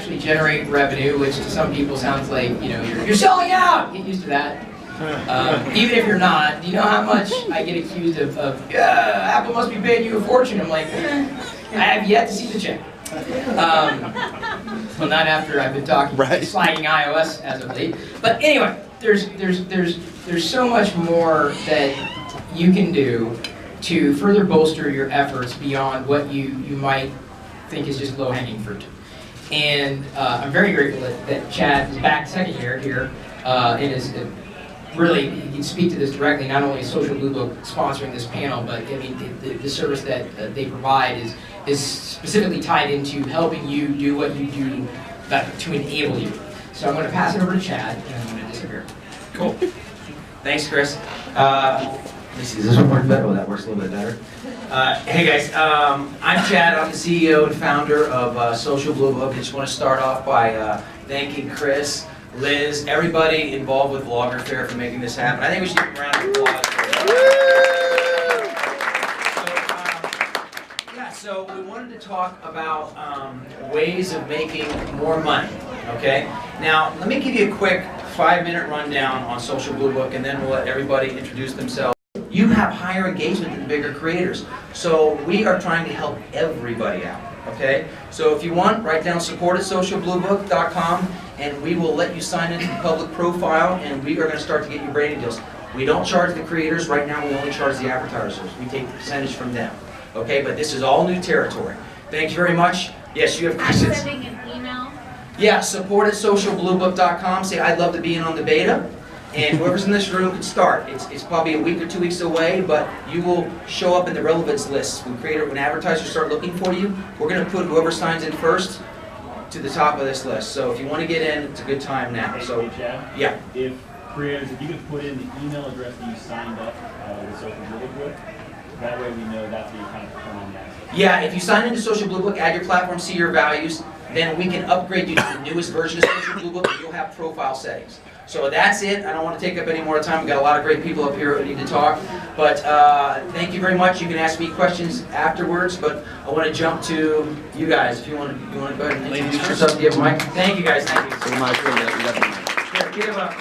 actually generate revenue, which to some people sounds like, you know, you're selling out. Get used to that. Even if you're not, do you know how much I get accused of Apple must be paying you a fortune? I'm like, I have yet to see the check. Well, not after I've been talking, slagging iOS as of late. But anyway, there's so much more that you can do to further bolster your efforts beyond what you might think is just low-hanging fruit. And I'm very grateful that Chad is back second year here and is really, you can speak to this directly. Not only is Social Bluebook sponsoring this panel, but I mean the service that they provide is specifically tied into helping you do what you do to enable you. So I'm going to pass it over to Chad, and I'm going to disappear. Cool. Thanks, Chris. Let me see, is this one working better? Oh, that works a little bit better. Hey guys, I'm Chad. I'm the CEO and founder of Social Bluebook. I just want to start off by thanking Chris, Liz, everybody involved with VloggerDay for making this happen. I think we should give them a round of applause. So we wanted to talk about ways of making more money, okay? Now, let me give you a quick 5-minute rundown on Social Bluebook, and then we'll let everybody introduce themselves. You have higher engagement than bigger creators, so we are trying to help everybody out, okay? So if you want, write down support@socialbluebook.com, and we will let you sign into the public profile, and we are going to start to get you branding deals. We don't charge the creators. Right now, we only charge the advertisers. We take the percentage from them. Okay, but this is all new territory. Thank you very much. Yes, you have questions? I'm sending an email. Yeah, support@socialbluebook.com. Say, I'd love to be in on the beta. And whoever's in this room can start. It's probably a week or 2 weeks away, but you will show up in the relevance lists. When advertisers start looking for you, we're going to put whoever signs in first to the top of this list. So if you want to get in, it's a good time now. So, hey, Chad, yeah. If creators, if you could put in the email address that you signed up with Social Bluebook with, that way we know that's what you're kind of performing access. Yeah, if you sign into Social Bluebook, add your platform, see your values, then we can upgrade you to the newest version of Social Bluebook, and you'll have profile settings. So that's it. I don't want to take up any more time. We've got a lot of great people up here who need to talk. But thank you very much. You can ask me questions afterwards, but I want to jump to you guys. If you want to go ahead and introduce yourself. Do you have a mic? Thank you guys. Thank you. Here, give it up.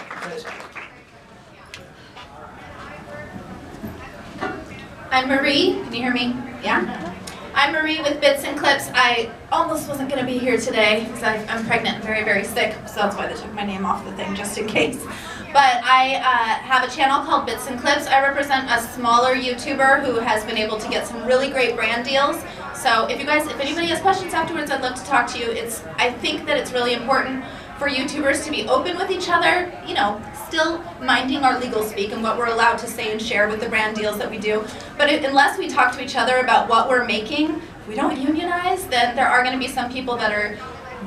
I'm Marie. Can you hear me? Yeah? I'm Marie with Bits and Clips. I almost wasn't going to be here today because I'm pregnant and very, very sick, so that's why they took my name off the thing, just in case. But I have a channel called Bits and Clips. I represent a smaller YouTuber who has been able to get some really great brand deals. So if anybody has questions afterwards, I'd love to talk to you. I think that it's really important for YouTubers to be open with each other, you know, still minding our legal speak and what we're allowed to say and share with the brand deals that we do. But unless we talk to each other about what we're making, if we don't unionize, then there are going to be some people that are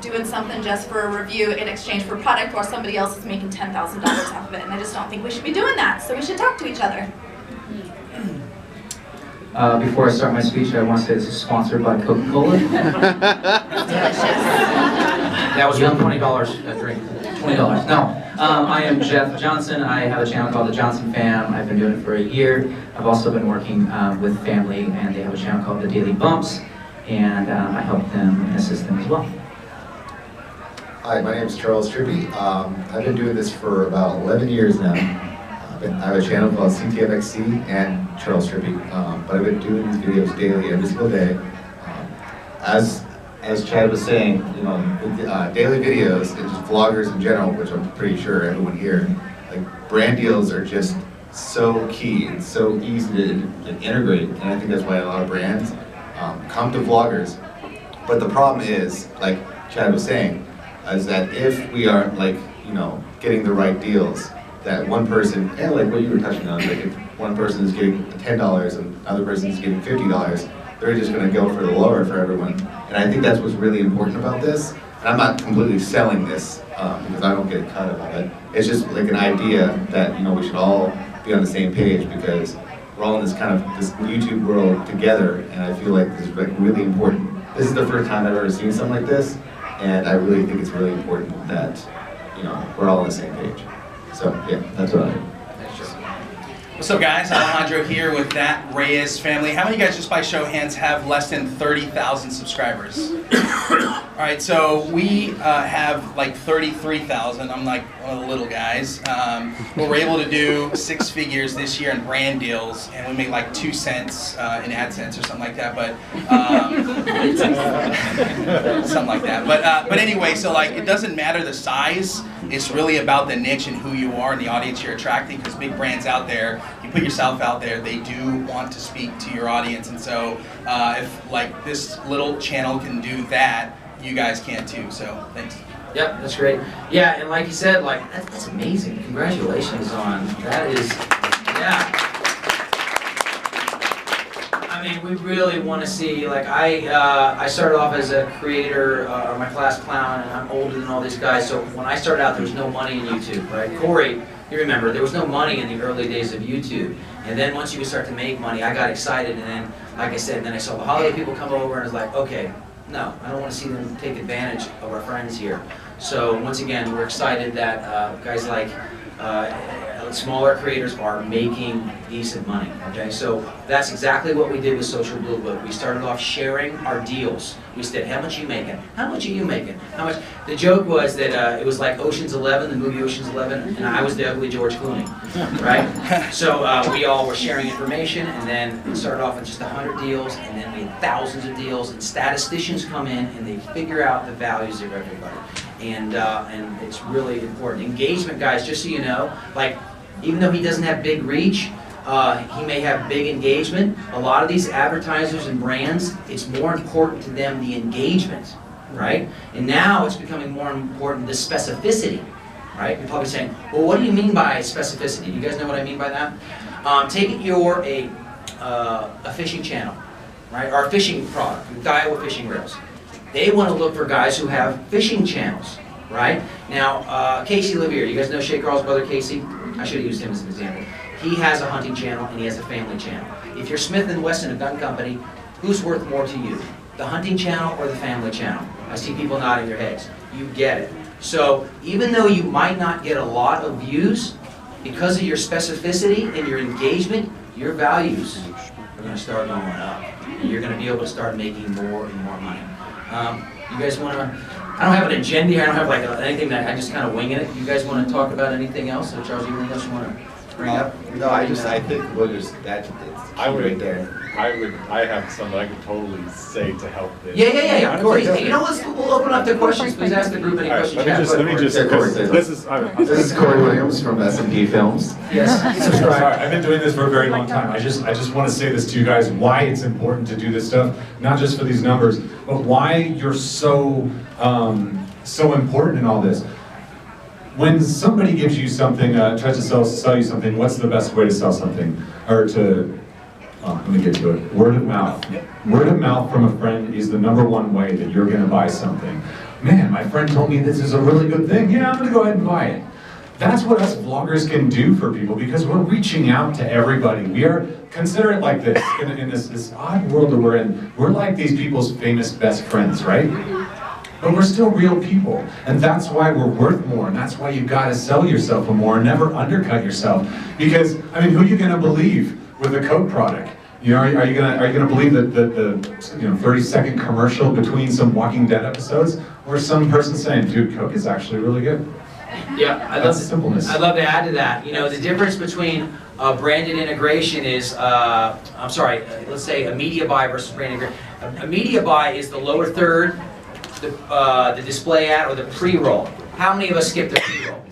doing something just for a review in exchange for product, while somebody else is making $10,000 off of it. And I just don't think we should be doing that. So we should talk to each other. Before I start my speech, I want to say this is sponsored by Coca-Cola. That was around $20 a drink. $20. No. I am Jeff Johnson. I have a channel called The Johnson Fam. I've been doing it for a year. I've also been working with family, and they have a channel called The Daily Bumps, and I help them and assist them as well. Hi, my name is Charles Trippy. I've been doing this for about 11 years now. I have a channel called CTFXC and Charles Trippy, but I've been doing these videos daily, every single day. As Chad was saying, you know, with daily videos and just vloggers in general, which I'm pretty sure everyone here, like brand deals are just so key and so easy to integrate, and I think that's why a lot of brands come to vloggers. But the problem is, like Chad was saying, is that if we aren't, like, you know, getting the right deals, that one person, and like what you were touching on, like if one person is getting $10 and another person is getting $50, they're just going to go for the lower for everyone. And I think that's what's really important about this. And I'm not completely selling this because I don't get a cut of it. It's just like an idea that, you know, we should all be on the same page because we're all in this kind of this YouTube world together, and I feel like this is like really important. This is the first time I've ever seen something like this, and I really think it's really important that, you know, we're all on the same page. So yeah, that's what I. What's up, guys? Alejandro here with that Reyes family. How many of you guys, just by show of hands, have less than 30,000 subscribers? All right, so we have like 33,000. I'm like one of the little guys. But we're able to do 6 figures this year in brand deals, and we make like 2 cents in AdSense or something like that. But something like that. But anyway, so like it doesn't matter the size. It's really about the niche and who you are and the audience you're attracting. Because big brands out there, you put yourself out there, they do want to speak to your audience. And so if like this little channel can do that, you guys can too, so thanks. Yep, that's great. Yeah, and like you said, like that's amazing. Congratulations on that. Is yeah. I mean, we really want to see. Like I started off as a creator, my class clown, and I'm older than all these guys. So when I started out, there was no money in YouTube, right? Corey, you remember there was no money in the early days of YouTube. And then once you would start to make money, I got excited, and then, like I said, then I saw the holiday people come over, and I was like, okay. No, I don't want to see them take advantage of our friends here. So once again, we're excited that guys like smaller creators are making decent money. Okay, so that's exactly what we did with Social Bluebook. We started off sharing our deals. We said, how much are you making? How much are you making? How much? The joke was that it was like Ocean's 11, the movie Ocean's 11, and I was the ugly George Clooney, right? So we all were sharing information, and then we started off with just 100 deals, and then we had thousands of deals, and statisticians come in and they figure out the values of everybody. And it's really important. Engagement, guys, just so you know, like, even though he doesn't have big reach, he may have big engagement. A lot of these advertisers and brands, it's more important to them the engagement, right? And now it's becoming more important the specificity, right? You're probably saying, well, what do you mean by specificity? Do you guys know what I mean by that? Take it you're a fishing channel, right? Or a fishing product, Iowa fishing reels. They want to look for guys who have fishing channels, right? Now, Casey Levier, you guys know Shay Carl's brother Casey? I should have used him as an example. He has a hunting channel and he has a family channel. If you're Smith & Wesson, a gun company, who's worth more to you? The hunting channel or the family channel? I see people nodding their heads. You get it. So even though you might not get a lot of views, because of your specificity and your engagement, your values are going to start going up. And you're going to be able to start making more and more money. You guys want to, I don't have an agenda here, I don't have like anything that, I just kind of winging it. You guys want to talk about anything else? Or Charles, anything else you want to bring up? No, I think we'll just, that's right there. I have something I could totally say to help this. Yeah. Corey, you know, we'll open up to questions. Please ask the group any questions. Let me just. This is Cory Williams from S&P Films. Yes, subscribe. Sorry, I've been doing this for a very long time. I just want to say this to you guys, why it's important to do this stuff, not just for these numbers, but why you're so important in all this. When somebody gives you something, tries to sell you something, what's the best way to sell something? Or to, let me get to it. Word of mouth. Word of mouth from a friend is the #1 way that you're going to buy something. Man, my friend told me this is a really good thing. Yeah, I'm going to go ahead and buy it. That's what us vloggers can do for people because we're reaching out to everybody. We are, consider it like this, in this odd world that we're in, we're like these people's famous best friends, right? But we're still real people, and that's why we're worth more, and that's why you gotta sell yourself more and never undercut yourself. Because, I mean, who are you gonna believe with a Coke product? You know, are you gonna believe that the 30-second commercial between some Walking Dead episodes, or some person saying, dude, Coke is actually really good? Yeah, I'd love to add to that. You know, the difference between branded integration is, let's say a media buy versus brand integration. A media buy is the lower third, the display ad, or the pre-roll. How many of us skip the pre-roll?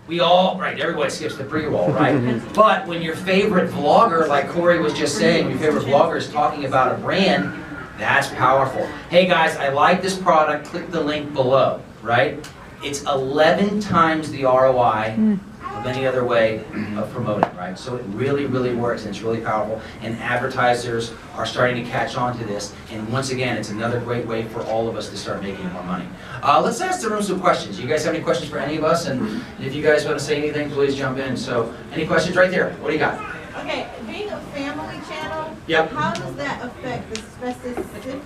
We all, right, everybody skips the pre-roll, right? But when your favorite vlogger, like Corey was just saying, your favorite vlogger is talking about a brand, that's powerful. Hey guys, I like this product, click the link below, right? It's 11 times the ROI of any other way of promoting, right? So it really, really works, and it's really powerful, and advertisers are starting to catch on to this, and once again, it's another great way for all of us to start making more money. Let's ask the room some questions. You guys have any questions for any of us? And if you guys want to say anything, please jump in. So, any questions right there? What do you got? Okay, being a family channel, Yep. how does that affect the specificity?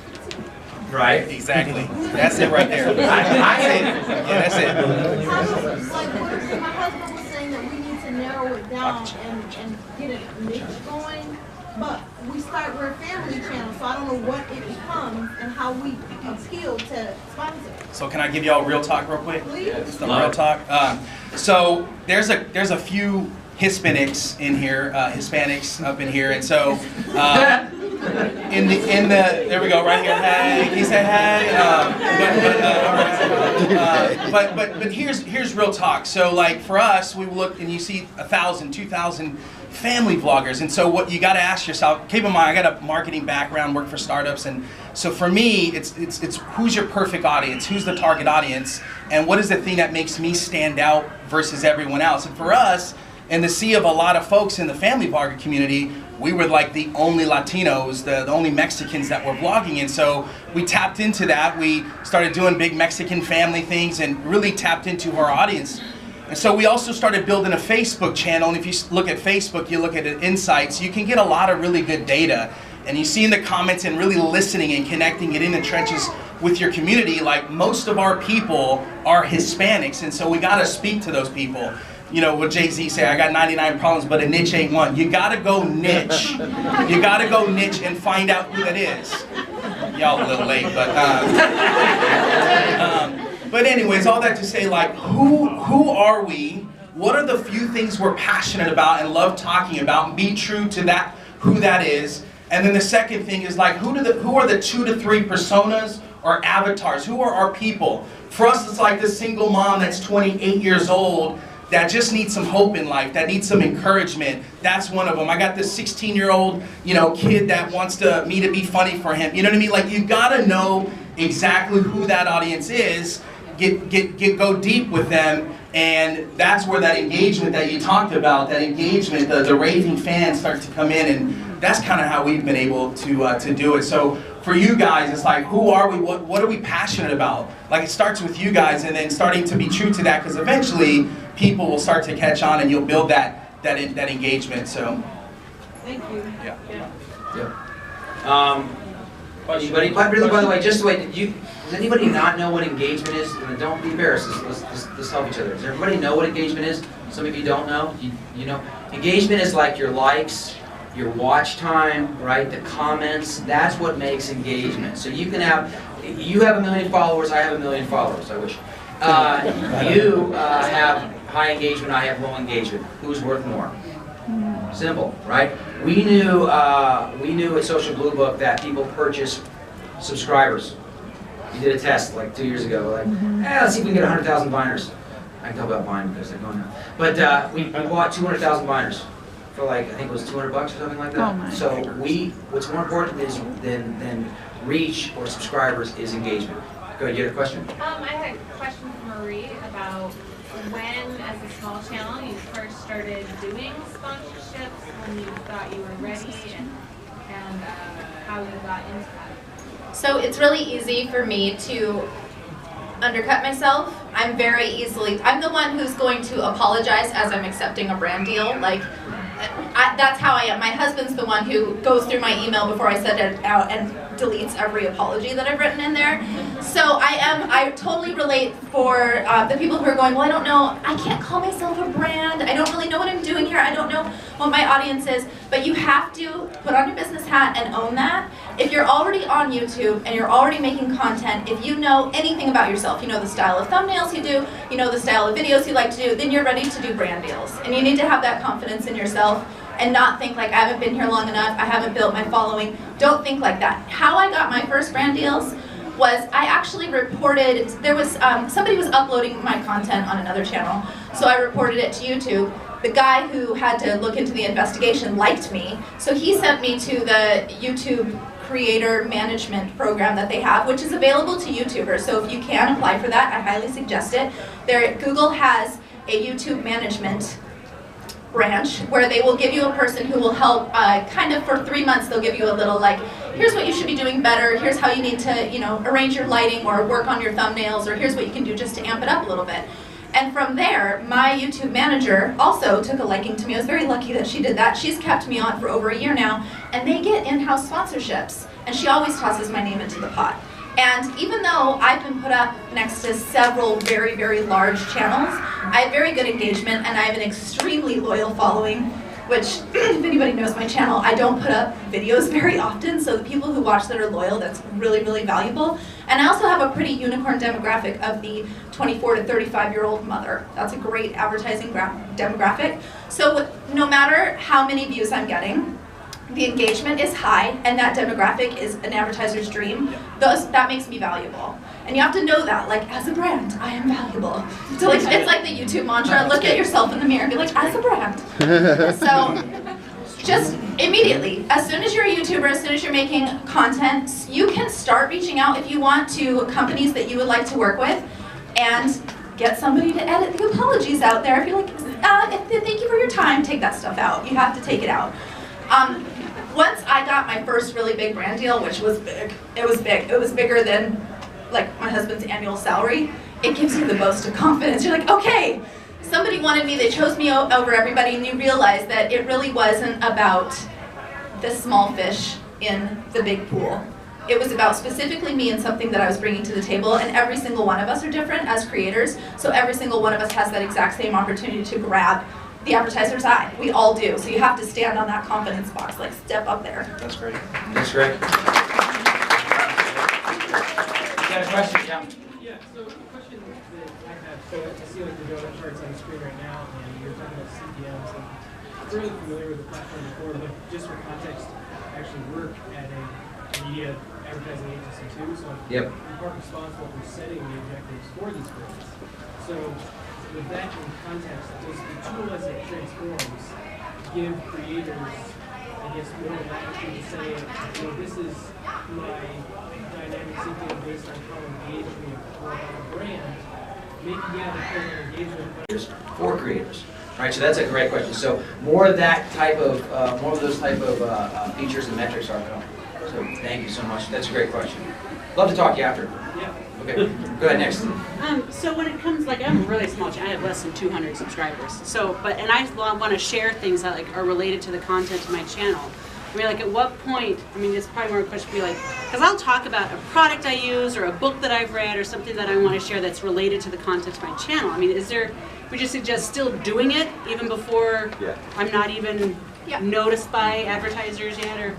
Right. Exactly. That's it right there. That's it. How does, like, my husband was saying that we need to narrow it down and get a niche going. but we're a family channel, so I don't know what it becomes and how we appeal to sponsors. So can I give y'all real talk real quick? Please. Just a real talk. So there's a few Hispanics in here, Hispanics up in here, and so in the there we go right here. Hey, can you say hey? But here's real talk. So like for us, we look and you see 1,000, 2,000 family vloggers, and so what you got to ask yourself. Keep in mind, I got a marketing background, work for startups, and so for me, it's who's your perfect audience, who's the target audience, and what is the thing that makes me stand out versus everyone else. And for us, in the sea of a lot of folks in the family vlogger community, we were like the only Latinos, the only Mexicans that were vlogging, and so we tapped into that. We started doing big Mexican family things and really tapped into our audience. And so we also started building a Facebook channel, and if you look at Facebook, you look at insights, you can get a lot of really good data. And you see in the comments and really listening and connecting, getting in the trenches with your community, like most of our people are Hispanics, and so we gotta speak to those people. You know, what Jay-Z say, I got 99 problems, but a niche ain't one. You gotta go niche. You gotta go niche and find out who that is. Y'all a little late, but anyways, all that to say, like, who are we? What are the few things we're passionate about and love talking about, and be true to that, who that is. And then the second thing is like, who are the 2 to 3 personas or avatars? Who are our people? For us, it's like this single mom that's 28 years old that just needs some hope in life, that needs some encouragement. That's one of them. I got this 16-year-old, kid that wants me to be funny for him. You know what I mean? Like, you gotta know exactly who that audience is, go deep with them, and that's where that engagement that you talked about, that engagement, the raving fans start to come in, and that's kind of how we've been able to do it. So for you guys, it's like, who are we? What are we passionate about? Like, it starts with you guys, and then starting to be true to that, because eventually people will start to catch on, and you'll build that engagement. So, thank you. Yeah. Anybody? By the way, just wait. Does anybody not know what engagement is? Don't be embarrassed. Let's help each other. Does everybody know what engagement is? Some of you don't know. You know, engagement is like your likes, your watch time, right? The comments. That's what makes engagement. So you have 1 million followers. I have 1 million followers. I wish. You have high engagement. I have low engagement. Who's worth more? Simple, right? We knew at Social Bluebook that people purchase subscribers. We did a test like 2 years ago. Like, let's see if we can get 100,000 Viners. I can tell about Vine because they're going now. But we bought 200,000 Viners for like, I think it was $200 or something like that. Oh, so what's more important is than reach or subscribers is engagement. Go ahead, you had a question? I had a question for Marie about when, as a small channel, you first started doing sponsorships, when you thought you were ready, and how you got into that. So it's really easy for me to undercut myself. I'm the one who's going to apologize as I'm accepting a brand deal. Like, that's how I am. My husband's the one who goes through my email before I send it out and deletes every apology that I've written in there. So I totally relate for the people who are going, well, I don't know, I can't call myself a brand, I don't really know what I'm doing here, I don't know what my audience is, but you have to put on your business hat and own that. If you're already on YouTube and you're already making content, if you know anything about yourself, you know the style of thumbnails you do, you know the style of videos you like to do, then you're ready to do brand deals. And you need to have that confidence in yourself and not think like, I haven't been here long enough, I haven't built my following. Don't think like that. How I got my first brand deals was I actually reported, somebody was uploading my content on another channel, so I reported it to YouTube. The guy who had to look into the investigation liked me, so he sent me to the YouTube creator management program that they have, which is available to YouTubers. So if you can apply for that, I highly suggest it. Google has a YouTube management branch where they will give you a person who will help kind of for 3 months. They'll give you a little like, here's what you should be doing better, here's how you need to arrange your lighting or work on your thumbnails, or here's what you can do just to amp it up a little bit. And from there, my YouTube manager also took a liking to me. I was very lucky that she did that. She's kept me on for over a year now, and they get in-house sponsorships, and she always tosses my name into the pot. And even though I've been put up next to several very, very large channels, I have very good engagement and I have an extremely loyal following. which if anybody knows my channel, I don't put up videos very often, so the people who watch that are loyal, that's really, really valuable. And I also have a pretty unicorn demographic of the 24 to 35-year-old mother. That's a great advertising demographic. So no matter how many views I'm getting, the engagement is high, and that demographic is an advertiser's dream. That makes me valuable. And you have to know that, like, as a brand, I am valuable. So like, it's like the YouTube mantra, look at yourself in the mirror and be like, as a brand. So just immediately, as soon as you're a YouTuber, as soon as you're making content, you can start reaching out if you want to companies that you would like to work with and get somebody to edit the apologies out there. If you're like, thank you for your time, take that stuff out. You have to take it out. Once I got my first really big brand deal, which was big, it was big. It was bigger than like my husband's annual salary. It gives you the boast of confidence. You're like, okay, somebody wanted me, they chose me over everybody, and you realize that it really wasn't about the small fish in the big pool. It was about specifically me and something that I was bringing to the table, and every single one of us are different as creators, so every single one of us has that exact same opportunity to grab the advertiser's eye. We all do, so you have to stand on that confidence box, like step up there. That's great. That's great. You got a question, yeah? Yeah, so the question that I have, so I see like the donut charts on the screen right now, and you're talking about CPMs, and I'm really familiar with the platform before, but just for context, I actually work at a media advertising agency too, so Yep. I'm part responsible for setting the objectives for these brands. So with that in context, does the tool as it transforms give creators, I guess, more latitude to say, you know, this is my dynamic CPM based on how engaged we are about a brand, maybe yeah, the program engagement. For creators, right? So that's a great question. So more of that type of, more of those type of features and metrics are coming. So thank you so much. That's a great question. Love to talk to you after. Yeah. Okay. Go ahead next. So when it comes, like, I'm a really small channel. I have less than 200 subscribers. So, and I want to share things that like are related to the content of my channel. I mean, like, at what point, I mean, it's probably more a question to be like, because I'll talk about a product I use or a book that I've read or something that I want to share that's related to the content of my channel. I mean, is there, would you suggest still doing it even before I'm not even noticed by advertisers yet? Or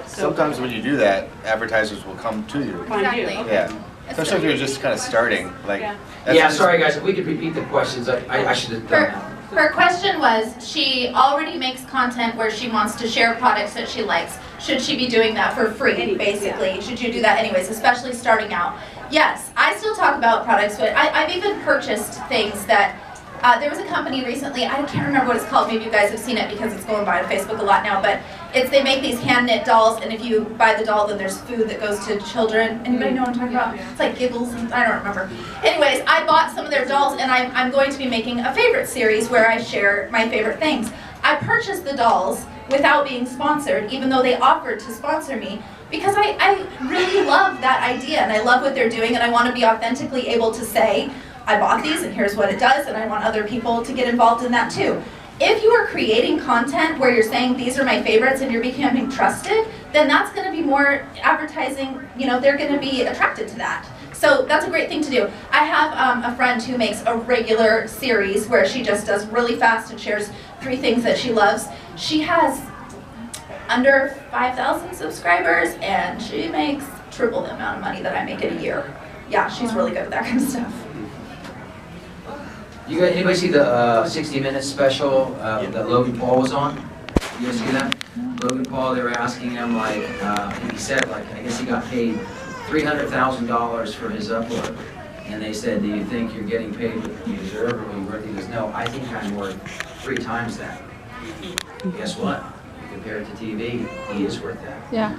Sometimes when you do that, advertisers will come to you. Find you. Okay. Yeah. Especially if you're just kind of starting. Like, yeah, sorry guys, if we could repeat the questions, I should have done that. Her question was, she already makes content where she wants to share products that she likes. Should she be doing that for free, basically? Should you do that anyways, especially starting out? Yes, I still talk about products, but I've even purchased things that, there was a company recently, I can't remember what it's called, maybe you guys have seen it because it's going by on Facebook a lot now, but they make these hand-knit dolls, and if you buy the doll, then there's food that goes to children. Anybody know what I'm talking about? It's like Giggles, and I don't remember. Anyways, I bought some of their dolls, and I'm going to be making a favorite series where I share my favorite things. I purchased the dolls without being sponsored, even though they offered to sponsor me, because I really love that idea, and I love what they're doing, and I want to be authentically able to say, I bought these, and here's what it does, and I want other people to get involved in that too. If you are creating content where you're saying these are my favorites and you're becoming trusted, then that's going to be more advertising, you know, they're going to be attracted to that. So that's a great thing to do. I have a friend who makes a regular series where she just does really fast and shares 3 things that she loves. She has under 5,000 subscribers and she makes triple the amount of money that I make in a year. Yeah, she's really good at that kind of stuff. You guys, anybody see the 60 Minutes special that Logan Paul was on? You guys see that? Logan Paul, they were asking him, like, he said, like, I guess he got paid $300,000 for his upload. And they said, do you think you're getting paid what you deserve or what you're worth? He goes, no, I think I'm worth 3 times that. Guess what? You compare it to TV, he is worth that. Yeah.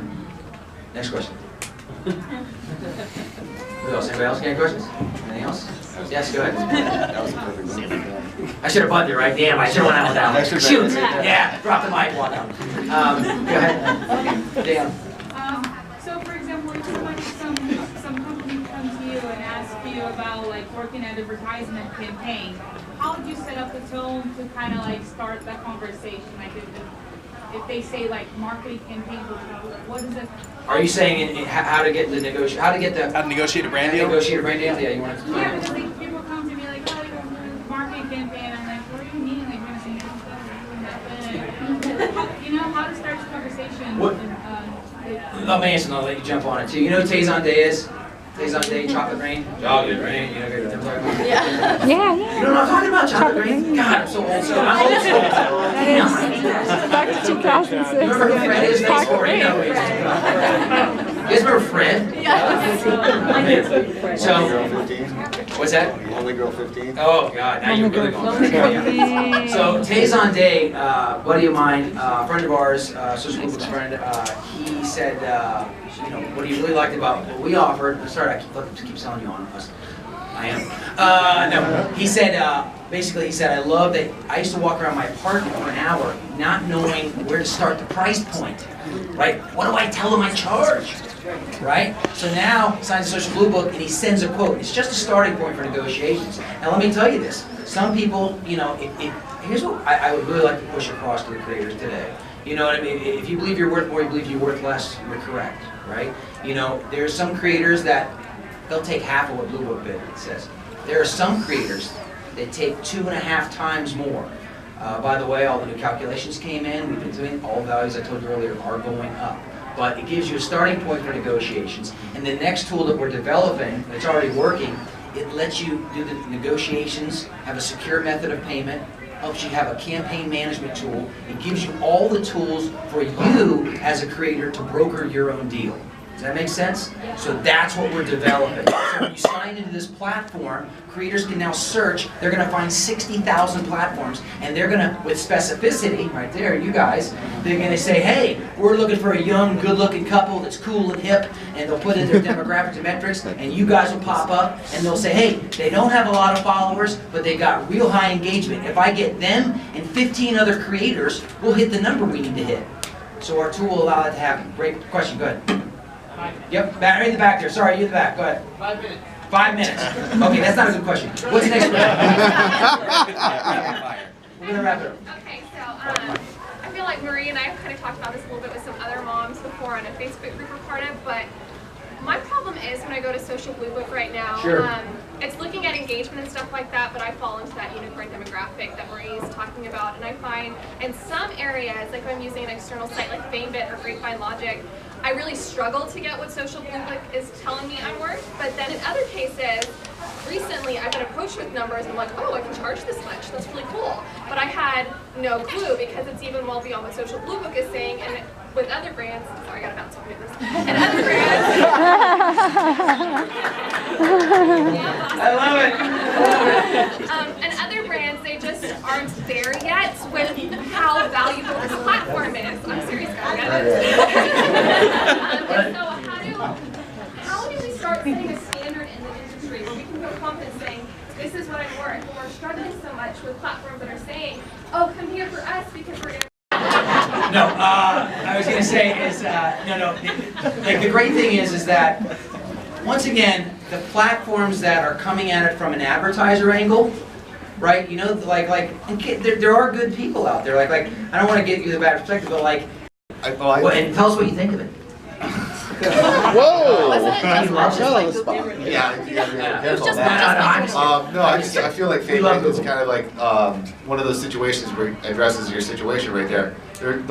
Next question. Who else? Anybody else got any questions? Anything else? Yes, go ahead. That was a perfect one. I should have buttoned it, right? Damn, I should have went out with that one. Extra Shoot! credit. Yeah, drop the mic, walk out. Go ahead. Dan. So for example, if some company comes to you and asks you about like working at advertisement campaign, how would you set up the tone to kind of like start that conversation? Like if they say like marketing campaign, what is it? Are you saying how to get the negotiate? How to negotiate a brand deal? Negotiate a brand deal? Yeah, you want to? Yeah, because like, people come to me like, oh, you're marketing campaign. I'm like, what do you mean? Like, you're gonna say how to start the conversation. What? Let me answer, I'll let you jump on it too. You know what Taison Day is? Taison Day, chocolate rain? Chocolate rain, you know what I'm talking about? Yeah. Yeah. You don't know what I'm talking about, chocolate rain? God, I'm so old school. I'm old school. Back to 2006. You remember who Fred is? Thanks for it. You guys remember Fred? Yes. So, what's that? Only Girl 15. Oh God, now you're really going. So Taison Day, buddy of mine, friend of ours, Social Bluebook's friend, he said, you know, what he really liked about what we offered. Sorry, I keep selling you on us. I am. No, he said, basically, he said, I love that I used to walk around my apartment for an hour not knowing where to start the price point, right? What do I tell them I charge, right? So now, he signs a Social Bluebook and he sends a quote. It's just a starting point for negotiations. Now, let me tell you this. Some people, you know, here's what I would really like to push across to the creators today. You know what I mean? If you believe you're worth more, you believe you're worth less, you're correct, right? You know, there's some creators that they'll take half of what Bluebook bid says. There are some creators that take 2.5 times more. By the way, all the new calculations came in. We've been doing all values I told you earlier are going up. But it gives you a starting point for negotiations. And the next tool that we're developing, that's already working, it lets you do the negotiations, have a secure method of payment, helps you have a campaign management tool. It gives you all the tools for you as a creator to broker your own deal. Does that make sense? So that's what we're developing. So when you sign into this platform, creators can now search. They're going to find 60,000 platforms, and they're going to, with specificity, right there, you guys, they're going to say, hey, we're looking for a young, good-looking couple that's cool and hip, and they'll put in their demographics and metrics, and you guys will pop up, and they'll say, hey, they don't have a lot of followers, but they got real high engagement. If I get them and 15 other creators, we'll hit the number we need to hit. So our tool will allow that to happen. Great question. Go ahead. Yep, right in the back there. Sorry, you in the back. Go ahead. 5 minutes. 5 minutes. Okay, that's not a good question. What's the next question? We're going to wrap it up. Okay, so I feel like Marie and I have kind of talked about this a little bit with some other moms before on a Facebook group we're part of, but my problem is when I go to Social Bluebook right now, sure. It's looking at engagement and stuff like that, but I fall into that unicorn demographic that Marie is talking about, and I find in some areas, like if I'm using an external site like FameBit or Grapevine Logic, I really struggle to get what Social Bluebook is telling me I'm worth, but then in other cases, recently I've been approached with numbers and I'm like, oh, I can charge this much, that's really cool. But I had no clue because it's even well beyond what Social Bluebook is saying, and with other brands, sorry, I gotta bounce off this, and other brands, I love it. And other brands, they just aren't there yet with how valuable this platform is. I'm serious, guys. And so how do we start setting a standard in the industry where we can feel confident saying, this is what I'm worth, when we're struggling so much with platforms that are saying, oh, come here for us because we're No, I was going to say is, like the great thing is that, once again, the platforms that are coming at it from an advertiser angle, right, you know, there are good people out there, like I don't want to get you the bad perspective, but like, and tell us what you think of it. Whoa! He loves it. I feel like Facebook is kind of like one of those situations where it addresses your situation right there. They're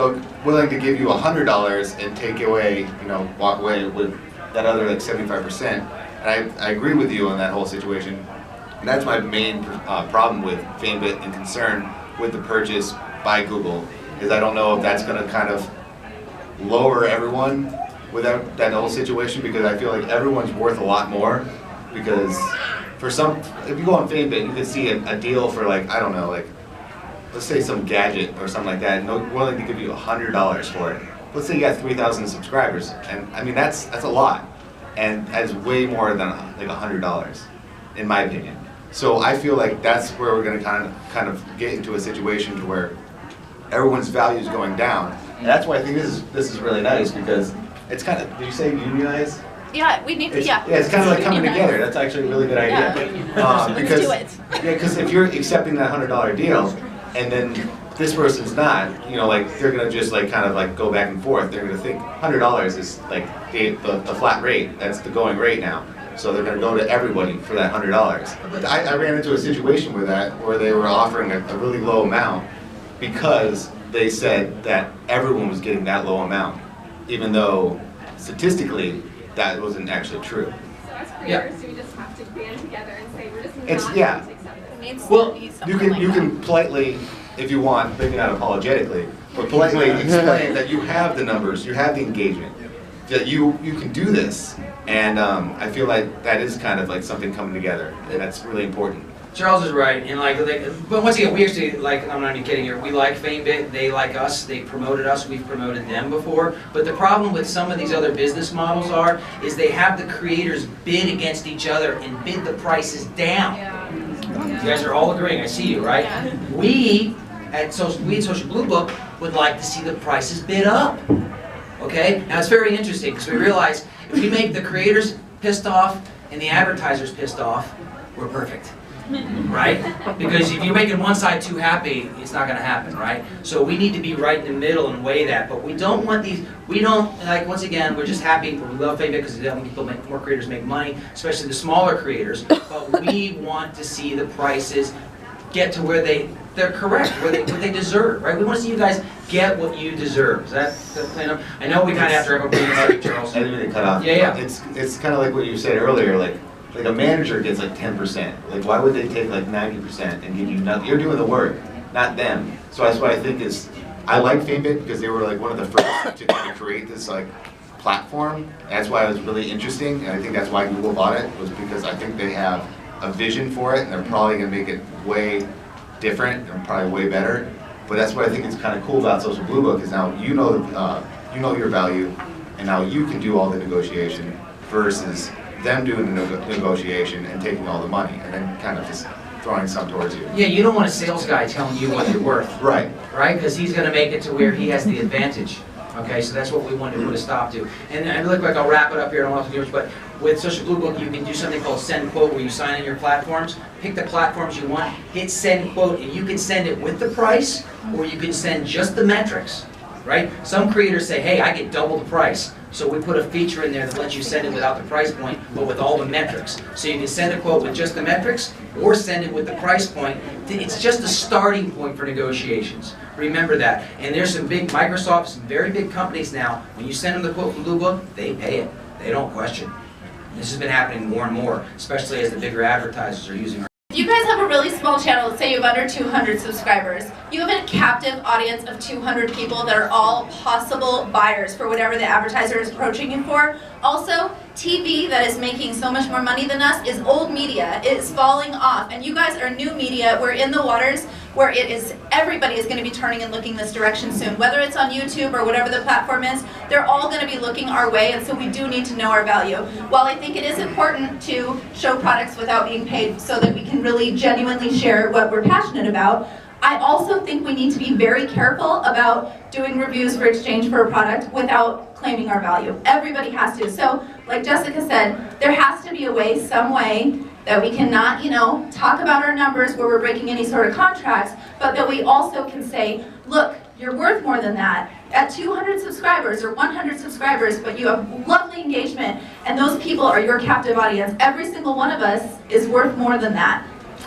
willing to give you $100 and take away, you know, walk away with that other like 75%. And I agree with you on that whole situation. And that's my main problem with FameBit and concern with the purchase by Google, is I don't know if that's going to kind of lower everyone without that whole situation, because I feel like everyone's worth a lot more. Because for some, if you go on FameBit, you can see a deal for like, I don't know, like let's say some gadget or something like that, and they're willing to give you $100 for it. Let's say you got 3,000 subscribers, and I mean that's a lot, and that's way more than like $100, in my opinion. So I feel like that's where we're going to kind of get into a situation to where everyone's value is going down, and that's why I think this is really nice, because it's kind of, did you say unionize? Yeah, we need to, Yeah, it's kind of like coming together. That's actually a really good idea. Because, let's do it. Yeah, because if you're accepting that $100 deal, and then this person's not, you know, like they're gonna just like kind of like go back and forth. They're gonna think $100 is like the flat rate. That's the going rate now. So they're gonna go to everybody for that $100. But I ran into a situation with that where they were offering a really low amount because they said that everyone was getting that low amount, even though statistically that wasn't actually true. So as creators, do we just have to band together and say we're just not It's going to accept this? Well, you can politely, if you want, maybe not apologetically, but politely explain that you have the numbers, you have the engagement, that you can do this, and I feel like that is kind of like something coming together, and that's really important. Charles is right, and but once again, we actually, I'm not even kidding here, we like FameBit, they like us, they promoted us, we've promoted them before, but the problem with some of these other business models is they have the creators bid against each other and bid the prices down. You guys are all agreeing, I see you, right? Yeah. We at Social Bluebook would like to see the prices bid up, okay? Now it's very interesting, because we realize if we make the creators pissed off and the advertisers pissed off, we're perfect. Right? Because if you're making one side too happy, it's not going to happen, right? So we need to be right in the middle and weigh that. But we don't want these, once again, we're just happy, we love FameBit because more creators make money, especially the smaller creators. But we want to see the prices get to where they're correct, what they deserve, right? We want to see you guys get what you deserve. Is that plain up? I know we kind of have to wrap up, Charles. I didn't mean to cut off. Yeah. It's kind of like what you said earlier, like a manager gets like 10%. Like why would they take like 90% and give you nothing? You're doing the work, not them. So that's what I think is, I like FameBit because they were like one of the first to kind of create this like platform. That's why it was really interesting, and I think that's why Google bought it, was because I think they have a vision for it, and they're probably gonna make it way different and probably way better. But that's what I think is kind of cool about Social Bluebook, is now you know your value, and now you can do all the negotiation versus them doing the negotiation and taking all the money and then kind of just throwing some towards you. Yeah, you don't want a sales guy telling you what you're worth. Right. Right? Because he's going to make it to where he has the advantage. Okay, so that's what we want to put a stop to. And I look like I'll wrap it up here, I don't want to do much, but with Social Bluebook, you can do something called send quote, where you sign in your platforms, pick the platforms you want, hit send quote, and you can send it with the price, or you can send just the metrics. Right? Some creators say, hey, I get double the price. So we put a feature in there that lets you send it without the price point, but with all the metrics. So you can send a quote with just the metrics, or send it with the price point. It's just a starting point for negotiations. Remember that. And there's some big, Microsoft, some very big companies now, when you send them the quote from Bluebook, they pay it. They don't question. This has been happening more and more, especially as the bigger advertisers are using our. If you guys have a really small channel, let's say you have under 200 subscribers, you have a captive audience of 200 people that are all possible buyers for whatever the advertiser is approaching you for. Also, TV that is making so much more money than us is old media. It is falling off, and you guys are new media. We're in the waters where everybody is going to be turning and looking this direction soon. Whether it's on YouTube or whatever the platform is, they're all going to be looking our way, and so we do need to know our value. While I think it is important to show products without being paid so that we can really genuinely share what we're passionate about, I also think we need to be very careful about doing reviews for exchange for a product without claiming our value. Everybody has to. So, like Jessica said, there has to be a way, some way, that we cannot, talk about our numbers where we're breaking any sort of contracts, but that we also can say, look, you're worth more than that. At 200 subscribers or 100 subscribers, but you have lovely engagement, and those people are your captive audience. Every single one of us is worth more than that.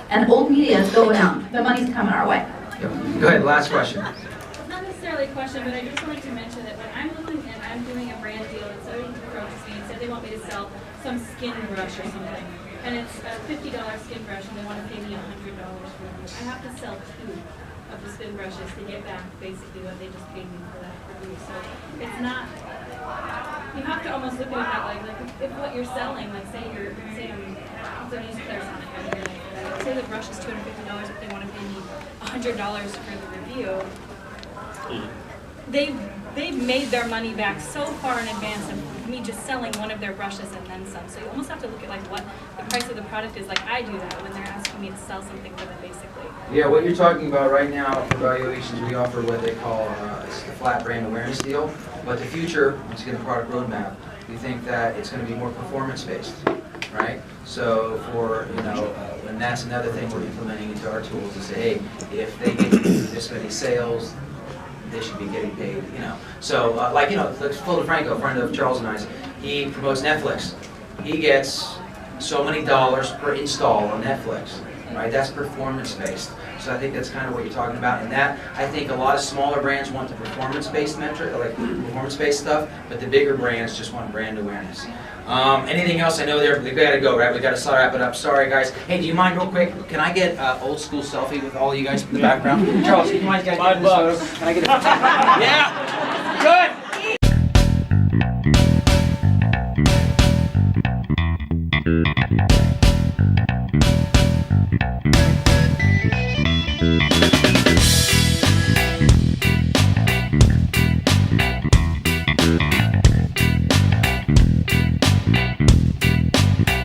And old media is going out. The money's coming our way. Go ahead, last question. Not necessarily a question, but I just wanted to mention that when I'm looking and I'm doing a brand deal, and somebody approaches me and said they want me to sell some skin brush or something, and it's a $50 skin brush, and they want to pay me $100 for it. I have to sell 2 of the spin brushes to get back basically what they just paid me for that review. So it's not, you have to almost look at it that way. Like if what you're selling, like say I'm going to use Clarisonic, say the brush is $250, but they want to pay me $100 for the review. They've made their money back so far in advance of me just selling one of their brushes and then some. So you almost have to look at like what the price of the product is. Like I do that when they're asking me to sell something for them, basically. Yeah, what you're talking about right now for valuations, we offer what they call it's the flat brand awareness deal. But the future, once again, the product roadmap, we think that it's going to be more performance-based, right? So for, and that's another thing we're implementing into our tools to say, hey, if they get this many sales, they should be getting paid, So, like Phil DeFranco, a friend of Charles and I's, he promotes Netflix. He gets so many dollars per install on Netflix, right? That's performance-based. So I think that's kind of what you're talking about. And that, I think a lot of smaller brands want the performance-based metric, like performance-based stuff, but the bigger brands just want brand awareness. Anything else? I know we gotta go, right? We gotta wrap it up. Sorry, guys. Hey, do you mind real quick? Can I get old school selfie with all you guys in the background? Charles, do you mind guys getting this photo? Can I get a Yeah! Good!